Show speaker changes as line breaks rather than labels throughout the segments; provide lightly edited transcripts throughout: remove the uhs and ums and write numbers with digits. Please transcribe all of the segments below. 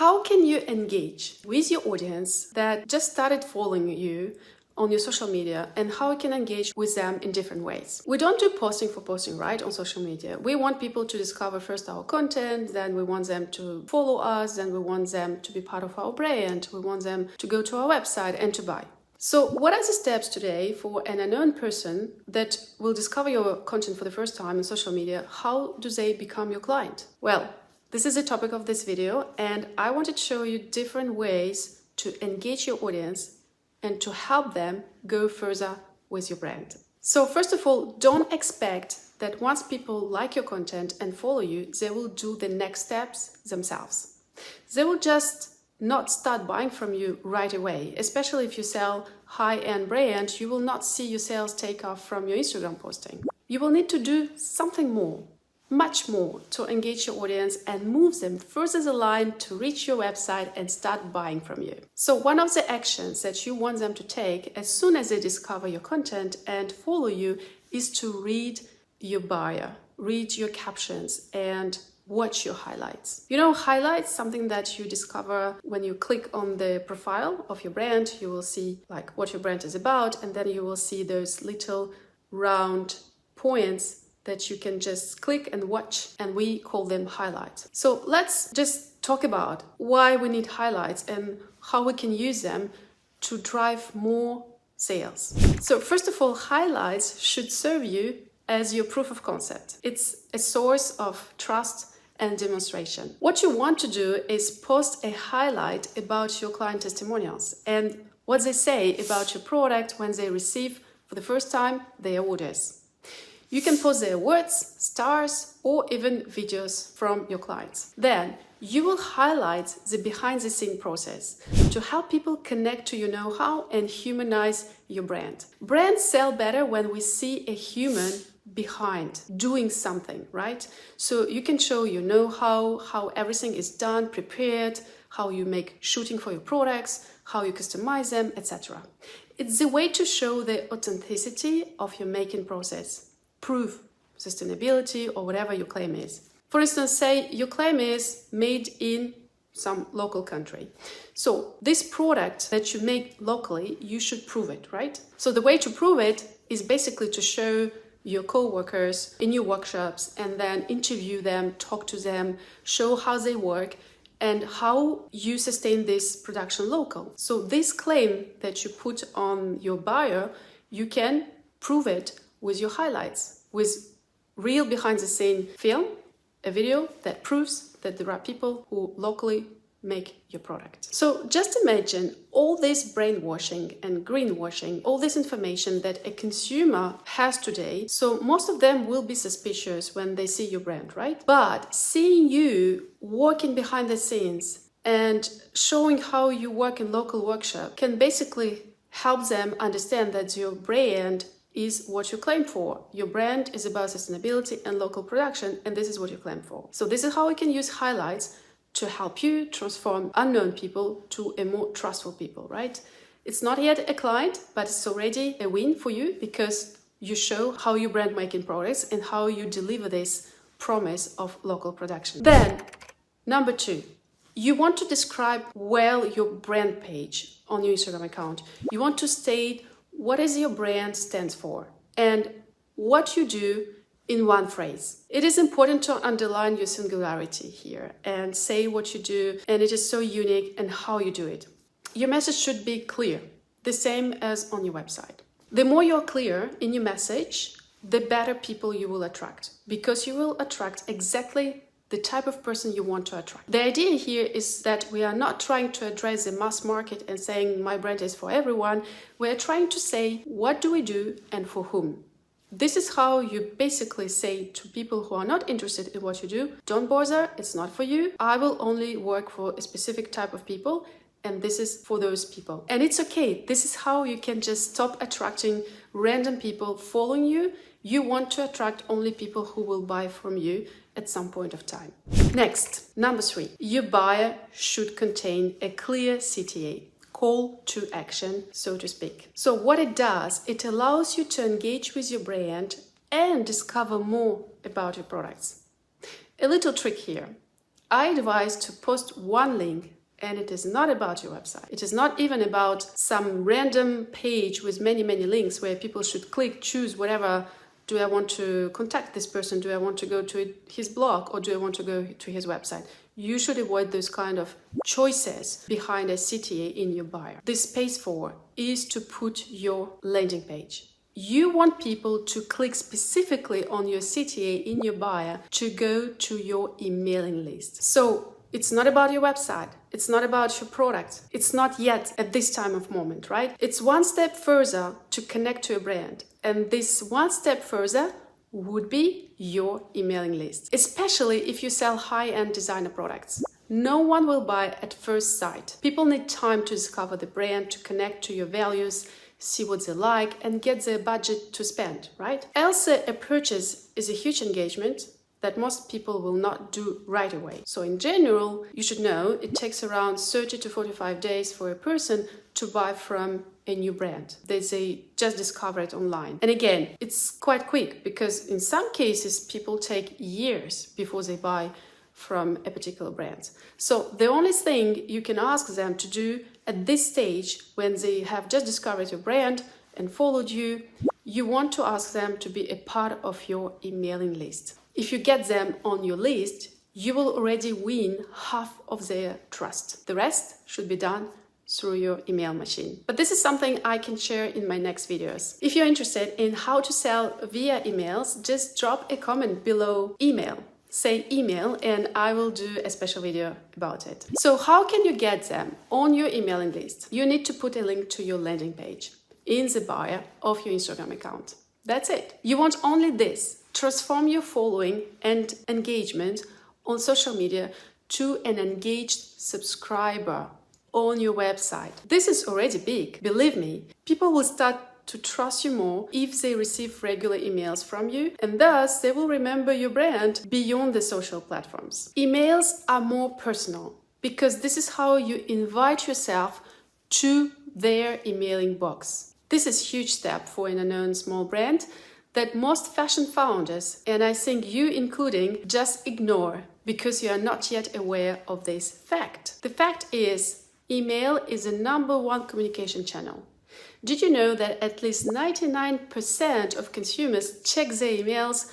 how can you engage with your audience that just started following you on your social media, and how you can engage with them in different ways? We don't do posting for posting, right, on social media. We want people to discover first our content, then we want them to follow us, then we want them to be part of our brand, we want them to go to our website and to buy. So what are the steps today for an unknown person that will discover your content for the first time on social media? How do they become your client? Well, this is the topic of this video, and I wanted to show you different ways to engage your audience and to help them go further with your brand. So first of all, don't expect that once people like your content and follow you, they will do the next steps themselves. They will just not start buying from you right away. Especially if you sell high-end brand, you will not see your sales take off from your Instagram posting. You will need to do something more, much more, to engage your audience and move them further the line to reach your website and start buying from you. So one of the actions that you want them to take as soon as they discover your content and follow you is to read your bio, read your captions, and watch your highlights. You know, highlights, something that you discover when you click on the profile of your brand. You will see like what your brand is about, and then you will see those little round points that you can just click and watch, and we call them highlights. So let's just talk about why we need highlights and how we can use them to drive more sales. So first of all, highlights should serve you as your proof of concept. It's a source of trust and demonstration. What you want to do is post a highlight about your client testimonials and what they say about your product when they receive for the first time their orders. You can post their words, stars, or even videos from your clients. Then you will highlight the behind-the-scene process to help people connect to your know-how and humanize your brand. Brands sell better when we see a human behind doing something, right? So you can show your know-how, how everything is done, prepared, how you make shooting for your products, how you customize them, etc. It's the way to show the authenticity of your making process. Prove sustainability or whatever your claim is. For instance, say your claim is made in some local country. So this product that you make locally, you should prove it, right? So the way to prove it is basically to show your co-workers in your workshops and then interview them, talk to them, show how they work and how you sustain this production local. So this claim that you put on your bio, you can prove it with your highlights, with real behind-the-scene film, a video that proves that there are people who locally make your product. So just imagine all this brainwashing and greenwashing, all this information that a consumer has today. So most of them will be suspicious when they see your brand, right? But seeing you working behind the scenes and showing how you work in local workshop can basically help them understand that your brand is what you claim for. Your brand is about sustainability and local production, and this is what you claim for. So this is how we can use highlights to help you transform unknown people to a more trustful people, right? It's not yet a client, but it's already a win for you because you show how you brand making products and how you deliver this promise of local production. Then, number 2, you want to describe well your brand page on your Instagram account. You want to state what is your brand stands for and what you do in one phrase. It is important to underline your singularity here and say what you do, and it is so unique and how you do it. Your message should be clear, the same as on your website. The more you're clear in your message, the better people you will attract, because you will attract exactly the type of person you want to attract. The idea here is that we are not trying to address the mass market and saying my brand is for everyone. We are trying to say what do we do and for whom. This is how you basically say to people who are not interested in what you do, don't bother, it's not for you. I will only work for a specific type of people, and this is for those people. And it's okay. This is how you can just stop attracting random people following you. You want to attract only people who will buy from you at some point of time. Next, number 3, your bio should contain a clear CTA, call to action, so to speak. So what it does, it allows you to engage with your brand and discover more about your products. A little trick here. I advise to post one link, and it is not about your website. It is not even about some random page with many links where people should click, choose whatever. Do I want to contact this person? Do I want to go to his blog, or do I want to go to his website? You should avoid those kind of choices behind a CTA in your bio. This space 4 is to put your landing page. You want people to click specifically on your CTA in your bio to go to your emailing list. So it's not about your website. It's not about your product. It's not yet at this time of moment, right? It's one step further to connect to a brand. And this one step further would be your emailing list, especially if you sell high-end designer products. No one will buy at first sight. People need time to discover the brand, to connect to your values, see what they like, and get their budget to spend, right? Also, a purchase is a huge engagement that most people will not do right away. So in general, you should know it takes around 30 to 45 days for a person to buy from a new brand. They just discover it online. And again, it's quite quick because in some cases, people take years before they buy from a particular brand. So the only thing you can ask them to do at this stage, when they have just discovered your brand and followed you, you want to ask them to be a part of your emailing list. If you get them on your list, you will already win half of their trust. The rest should be done through your email machine. But this is something I can share in my next videos. If you're interested in how to sell via emails, just drop a comment below email. Say email and I will do a special video about it. So how can you get them on your emailing list? You need to put a link to your landing page in the bio of your Instagram account. That's it. You want only this. Transform your following and engagement on social media to an engaged subscriber on your website. This is already big. Believe me, people will start to trust you more if they receive regular emails from you, and thus they will remember your brand beyond the social platforms. Emails are more personal because this is how you invite yourself to their emailing box. This is a huge step for an unknown small brand that most fashion founders, and I think you including, just ignore because you are not yet aware of this fact. The fact is, email is the #1 communication channel. Did you know that at least 99% of consumers check their emails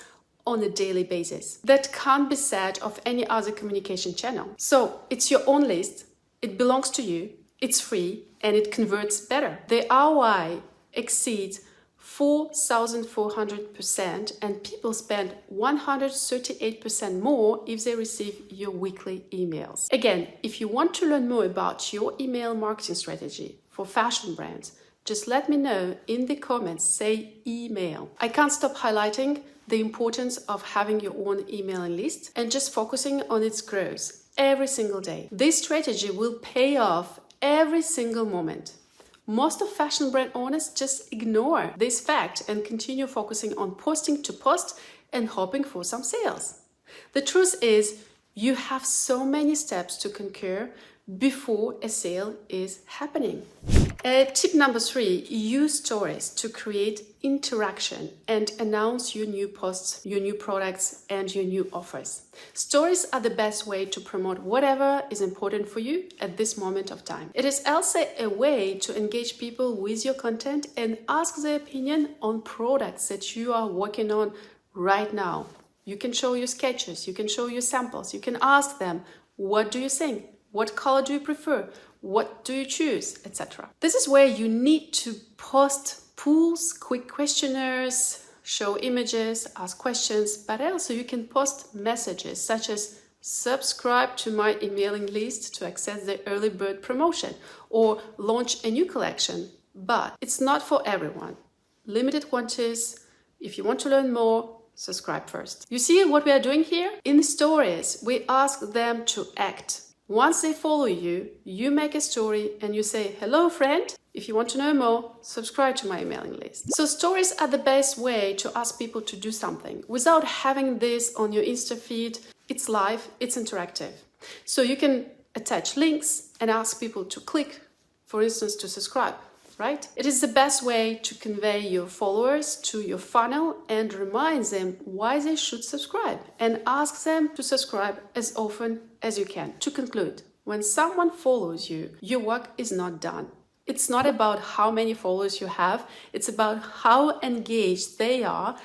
on a daily basis? That can't be said of any other communication channel. So it's your own list, it belongs to you, it's free, and it converts better. The ROI exceeds 4,400%, and people spend 138% more if they receive your weekly emails. Again, if you want to learn more about your email marketing strategy for fashion brands, just let me know in the comments, say email. I can't stop highlighting the importance of having your own emailing list and just focusing on its growth every single day. This strategy will pay off every single moment. Most of fashion brand owners just ignore this fact and continue focusing on posting to post and hoping for some sales. The truth is, you have so many steps to conquer before a sale is happening. Tip number 3, use stories to create interaction and announce your new posts, your new products, and your new offers. Stories are the best way to promote whatever is important for you at this moment of time. It is also a way to engage people with your content and ask their opinion on products that you are working on right now. You can show your sketches, you can show your samples, you can ask them, what do you think? What color do you prefer? What do you choose? Etc. This is where you need to post polls, quick questionnaires, show images, ask questions, but also you can post messages such as subscribe to my emailing list to access the early bird promotion or launch a new collection. But it's not for everyone. Limited quantities. If you want to learn more, subscribe first. You see what we are doing here? In the stories, we ask them to act. Once they follow you, you make a story and you say, hello friend, if you want to know more, subscribe to my emailing list. So stories are the best way to ask people to do something. Without having this on your Insta feed, it's live, it's interactive. So you can attach links and ask people to click, for instance, to subscribe. right? It is the best way to convey your followers to your funnel and remind them why they should subscribe and ask them to subscribe as often as you can. To conclude, when someone follows you, your work is not done. It's not about how many followers you have, it's about how engaged they are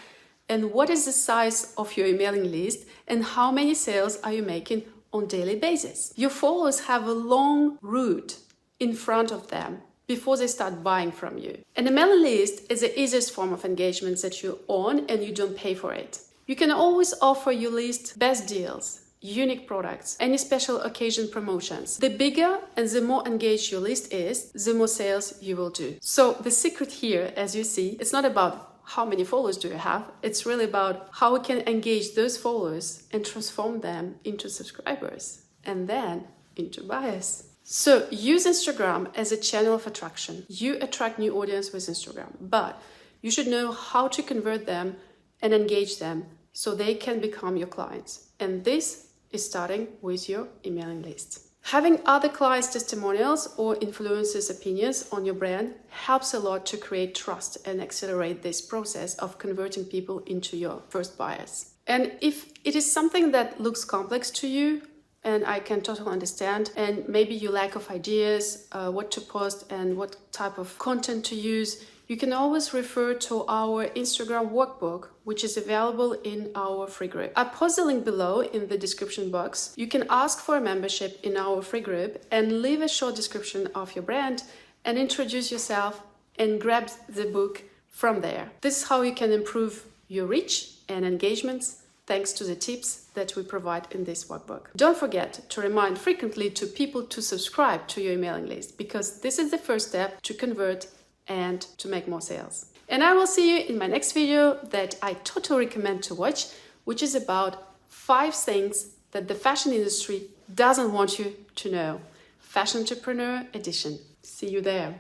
and what is the size of your emailing list and how many sales are you making on a daily basis. Your followers have a long route in front of them before they start buying from you. An emailing list is the easiest form of engagement that you own and you don't pay for it. You can always offer your list best deals, unique products, any special occasion promotions. The bigger and the more engaged your list is, the more sales you will do. So the secret here, as you see, it's not about how many followers do you have, it's really about how we can engage those followers and transform them into subscribers and then into buyers. So use Instagram as a channel of attraction. You attract new audience with Instagram, but you should know how to convert them and engage them so they can become your clients. And this is starting with your emailing list. Having other clients' testimonials or influencers' opinions on your brand helps a lot to create trust and accelerate this process of converting people into your first buyers. And if it is something that looks complex to you, and I can totally understand, and maybe you lack of ideas, what to post and what type of content to use, you can always refer to our Instagram workbook, which is available in our free group. I post the link below in the description box. You can ask for a membership in our free group and leave a short description of your brand and introduce yourself and grab the book from there. This is how you can improve your reach and engagements thanks to the tips that we provide in this workbook. Don't forget to remind frequently to people to subscribe to your emailing list because this is the first step to convert and to make more sales. And I will see you in my next video that I totally recommend to watch, which is about 5 things that the fashion industry doesn't want you to know. Fashion Entrepreneur Edition. See you there.